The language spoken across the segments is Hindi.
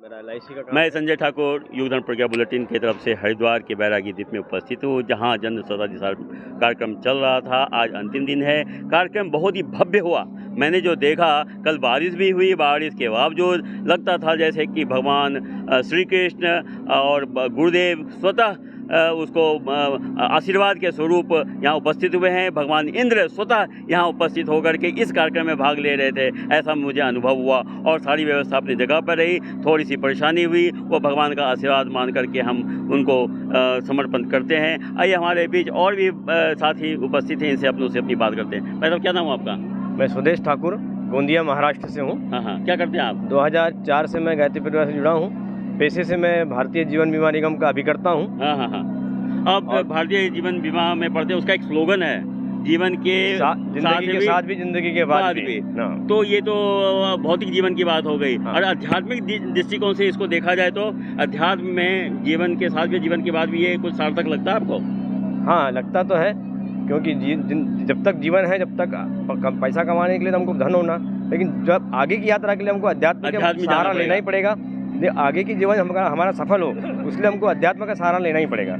मेरा LIC का काम मैं है। संजय ठाकुर योगदान प्रज्ञा बुलेटिन की तरफ से हरिद्वार के बैरागी द्वीप में उपस्थित हूँ, जहाँ जन शताब्दी कार्यक्रम चल रहा था। आज अंतिम दिन है। कार्यक्रम बहुत ही भव्य हुआ। मैंने जो देखा, कल बारिश भी हुई, बारिश के बावजूद लगता था जैसे कि भगवान श्री कृष्ण और गुरुदेव स्वतः उसको आशीर्वाद के स्वरूप यहाँ उपस्थित हुए हैं। भगवान इंद्र स्वतः यहाँ उपस्थित होकर के इस कार्यक्रम में भाग ले रहे थे, ऐसा मुझे अनुभव हुआ। और सारी व्यवस्था अपनी जगह पर रही। थोड़ी सी परेशानी हुई, वो भगवान का आशीर्वाद मान करके हम उनको समर्पण करते हैं। आइए, हमारे बीच और भी साथी उपस्थित हैं, इनसे अपनी बात करते हैं। भाई साहब, क्या नाम है आपका? मैं सुदेश ठाकुर, गोंदिया महाराष्ट्र से हूँ। हाँ, क्या करते हैं आप? 2004 से मैं गायत्री परिवार से जुड़ा हूँ। पेशे से मैं भारतीय जीवन बीमा निगम का अभिकर्ता हूँ। हाँ। अब भारतीय जीवन बीमा में पढ़ते हैं, उसका एक स्लोगन है, जीवन के जिंदगी के साथ भी, जिंदगी के बाद भी। तो ये तो भौतिक जीवन की बात हो गई। हाँ। और आध्यात्मिक दृष्टिकोण से इसको देखा जाए तो अध्यात्म में जीवन के साथ भी, जीवन के बाद भी, ये कुछ सार्थक लगता है आपको? हाँ, लगता तो है, क्योंकि जब तक जीवन है, जब तक पैसा कमाने के लिए तो हमको धन होना, लेकिन जब आगे की यात्रा के लिए हमको अध्यात्म का सहारा लेना ही पड़ेगा। आगे की जीवन हमारा सफल हो, उसके लिए हमको अध्यात्म का सहारा लेना ही पड़ेगा।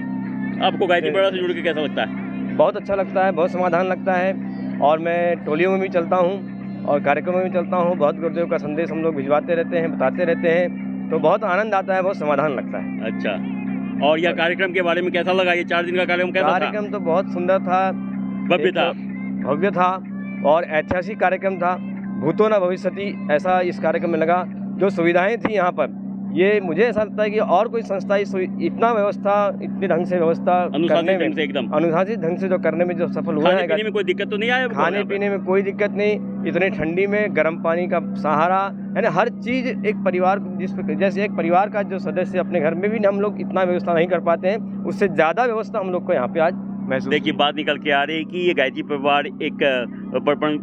आपको गायत्री परिवार से जुड़ के कैसा लगता है? बहुत अच्छा लगता है, बहुत समाधान लगता है। और मैं टोलियों में भी चलता हूँ और कार्यक्रमों में भी चलता हूँ। बहुत गुरुदेव का संदेश हम लोग भिजवाते रहते हैं, बताते रहते हैं, तो बहुत आनंद आता है, बहुत समाधान लगता है। अच्छा, और यह कार्यक्रम के बारे में कैसा लगा? ये 4 दिन का कार्यक्रम कैसा था? कार्यक्रम तो बहुत सुंदर था, भव्य था और ऐतिहासिक कार्यक्रम था। भूतो न भविष्यति, ऐसा इस कार्यक्रम में लगा। जो सुविधाएं थी यहाँ पर, ये मुझे ऐसा लगता है कि और कोई संस्था इतना व्यवस्था, इतने ढंग से व्यवस्था करने में, एकदम अनुशासित ढंग से जो करने में जो सफल हुआ है। खाने पीने में कोई दिक्कत तो नहीं आया? खाने पीने में कोई दिक्कत नहीं। इतने ठंडी में गर्म पानी का सहारा, यानी हर चीज़ एक परिवार, जैसे एक परिवार का जो सदस्य अपने घर में भी हम लोग इतना व्यवस्था नहीं कर पाते हैं, उससे ज़्यादा व्यवस्था हम लोग को यहाँ पे आज महसूस। देखिए, बात निकल के आ रही है कि ये गायत्री परिवार एक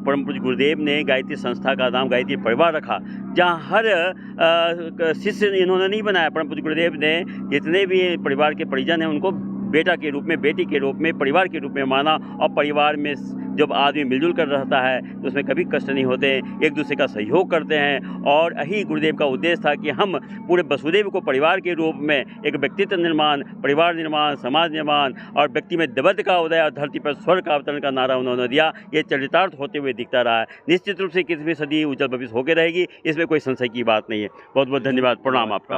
परम पूज्य गुरुदेव ने गायत्री संस्था का नाम गायत्री परिवार रखा, जहाँ हर शिष्य इन्होंने नहीं बनाया। परम पूज्य गुरुदेव ने जितने भी परिवार के परिजन हैं उनको बेटा के रूप में, बेटी के रूप में, परिवार के रूप में माना। और परिवार में जब आदमी मिलजुल कर रहता है तो उसमें कभी कष्ट नहीं होते, एक दूसरे का सहयोग करते हैं। और यही गुरुदेव का उद्देश्य था कि हम पूरे वसुदेव को परिवार के रूप में एक व्यक्तित्व निर्माण, परिवार निर्माण, समाज निर्माण और व्यक्ति में देवत्व का उदय और धरती पर स्वर्ग का अवतरण का नारा उन्होंने दिया। ये चरितार्थ होते हुए दिखता रहा है। निश्चित रूप से 21वीं सदी उज्जवल भविष्य होकर रहेगी, इसमें कोई संशय की बात नहीं है। बहुत बहुत धन्यवाद, प्रणाम आपका।